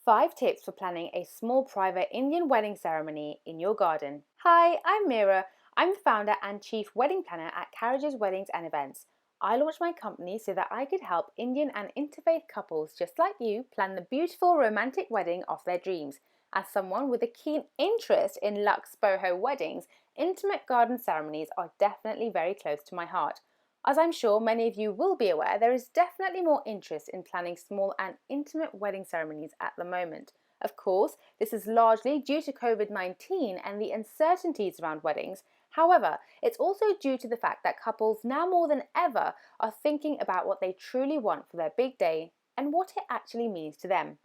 5 tips for planning a small private Indian wedding ceremony in your garden. Hi, I'm Meera. I'm the founder and chief wedding planner at Carriages Weddings and Events. I launched my company so that I could help Indian and interfaith couples just like you plan the beautiful romantic wedding of their dreams. As someone with a keen interest in luxe boho weddings, intimate garden ceremonies are definitely very close to my heart. As I'm sure many of you will be aware, there is definitely more interest in planning small and intimate wedding ceremonies at the moment. Of course, this is largely due to COVID-19 and the uncertainties around weddings. However, it's also due to the fact that couples now more than ever are thinking about what they truly want for their big day and what it actually means to them.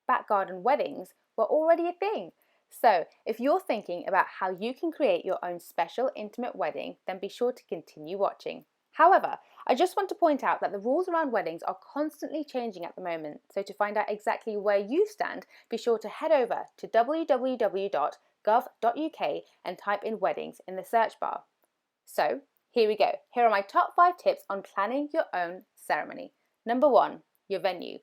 Back garden weddings were already a thing. So, if you're thinking about how you can create your own special intimate wedding, then be sure to continue watching. However, I just want to point out that the rules around weddings are constantly changing at the moment, so to find out exactly where you stand, be sure to head over to www.gov.uk and type in weddings in the search bar. So, here we go. Here are my top 5 tips on planning your own ceremony. Number 1, your venue.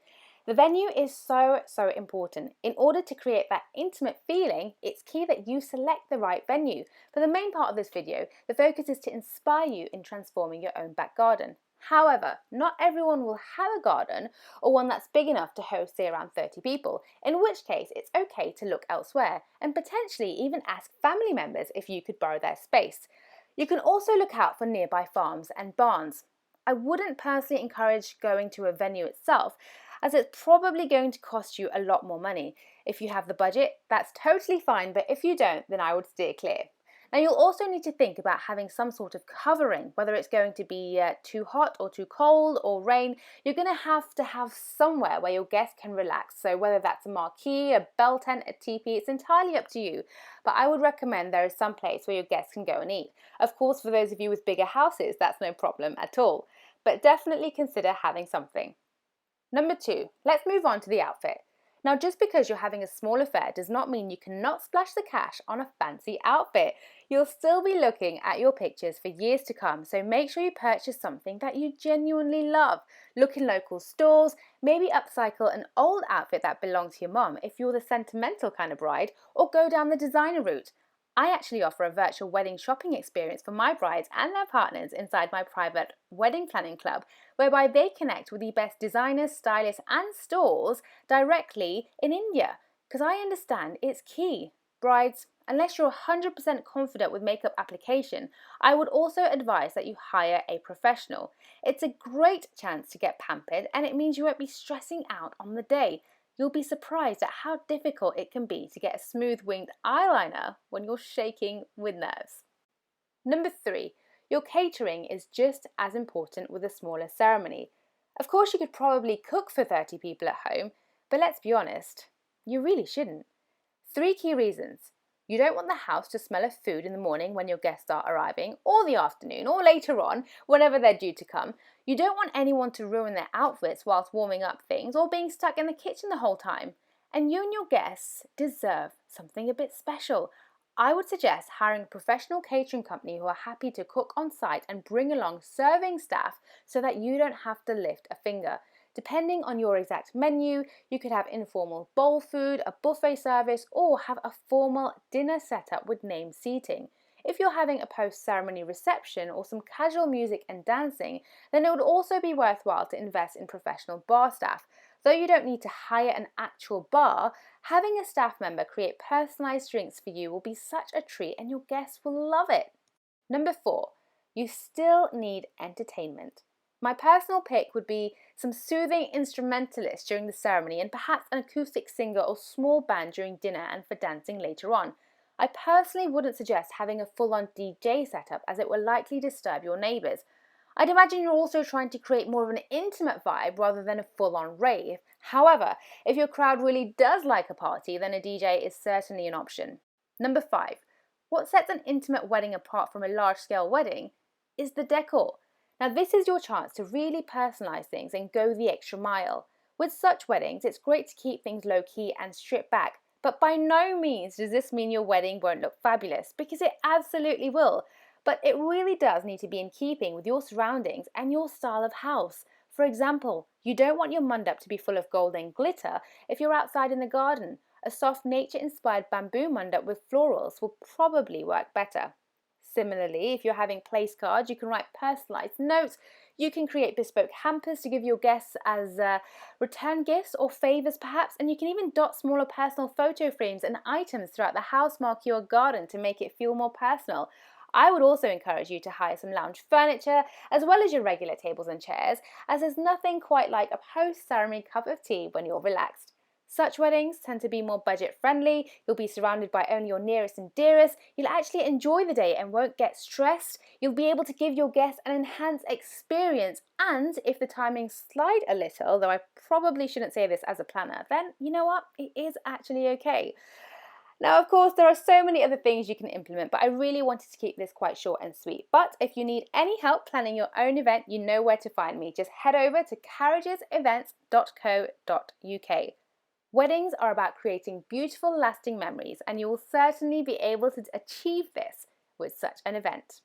The venue is so important. In order to create that intimate feeling, it's key that you select the right venue. For the main part of this video, the focus is to inspire you in transforming your own back garden. However, not everyone will have a garden or one that's big enough to host, say, around 30 people, in which case it's okay to look elsewhere and potentially even ask family members if you could borrow their space. You can also look out for nearby farms and barns. I wouldn't personally encourage going to a venue itself, as it's probably going to cost you a lot more money. If you have the budget, that's totally fine, but if you don't, then I would steer clear. Now, you'll also need to think about having some sort of covering, whether it's going to be too hot or too cold or rain. You're going to have somewhere where your guests can relax. So whether that's a marquee, a bell tent, a teepee, it's entirely up to you. But I would recommend there is some place where your guests can go and eat. Of course, for those of you with bigger houses, that's no problem at all. But definitely consider having something. Number 2, let's move on to the outfit. Now, just because you're having a small affair does not mean you cannot splash the cash on a fancy outfit. You'll still be looking at your pictures for years to come, so make sure you purchase something that you genuinely love. Look in local stores, maybe upcycle an old outfit that belonged to your mom if you're the sentimental kind of bride, or go down the designer route. I actually offer a virtual wedding shopping experience for my brides and their partners inside my private wedding planning club, whereby they connect with the best designers, stylists and stores directly in India. Because I understand it's key. Brides, unless you're 100% confident with makeup application, I would also advise that you hire a professional. It's a great chance to get pampered and it means you won't be stressing out on the day. You'll be surprised at how difficult it can be to get a smooth winged eyeliner when you're shaking with nerves. Number 3, your catering is just as important with a smaller ceremony. Of course, you could probably cook for 30 people at home, but let's be honest, you really shouldn't. 3 key reasons. You don't want the house to smell of food in the morning when your guests are arriving, or the afternoon, or later on, whenever they're due to come. You don't want anyone to ruin their outfits whilst warming up things or being stuck in the kitchen the whole time. And you and your guests deserve something a bit special. I would suggest hiring a professional catering company who are happy to cook on site and bring along serving staff so that you don't have to lift a finger. Depending on your exact menu, you could have informal bowl food, a buffet service, or have a formal dinner setup with named seating. If you're having a post-ceremony reception or some casual music and dancing, then it would also be worthwhile to invest in professional bar staff. Though you don't need to hire an actual bar, having a staff member create personalised drinks for you will be such a treat and your guests will love it. Number 4, you still need entertainment. My personal pick would be some soothing instrumentalists during the ceremony and perhaps an acoustic singer or small band during dinner and for dancing later on. I personally wouldn't suggest having a full-on DJ setup as it will likely disturb your neighbours. I'd imagine you're also trying to create more of an intimate vibe rather than a full-on rave. However, if your crowd really does like a party, then a DJ is certainly an option. Number 5, what sets an intimate wedding apart from a large-scale wedding is the decor. Now, this is your chance to really personalise things and go the extra mile. With such weddings, it's great to keep things low-key and stripped back, but by no means does this mean your wedding won't look fabulous, because it absolutely will. But it really does need to be in keeping with your surroundings and your style of house. For example, you don't want your mandap to be full of gold and glitter if you're outside in the garden. A soft nature-inspired bamboo mandap with florals will probably work better. Similarly, if you're having place cards, you can write personalised notes. You can create bespoke hampers to give your guests as return gifts or favours perhaps, and you can even dot smaller personal photo frames and items throughout the house, marquee or garden to make it feel more personal. I would also encourage you to hire some lounge furniture as well as your regular tables and chairs, as there's nothing quite like a post-ceremony cup of tea when you're relaxed. Such weddings tend to be more budget friendly, you'll be surrounded by only your nearest and dearest, you'll actually enjoy the day and won't get stressed, you'll be able to give your guests an enhanced experience, and if the timings slide a little, though I probably shouldn't say this as a planner, then you know what, it is actually okay. Now, of course, there are so many other things you can implement, but I really wanted to keep this quite short and sweet. But if you need any help planning your own event, you know where to find me. Just head over to carriagesevents.co.uk. Weddings are about creating beautiful, lasting memories, and you will certainly be able to achieve this with such an event.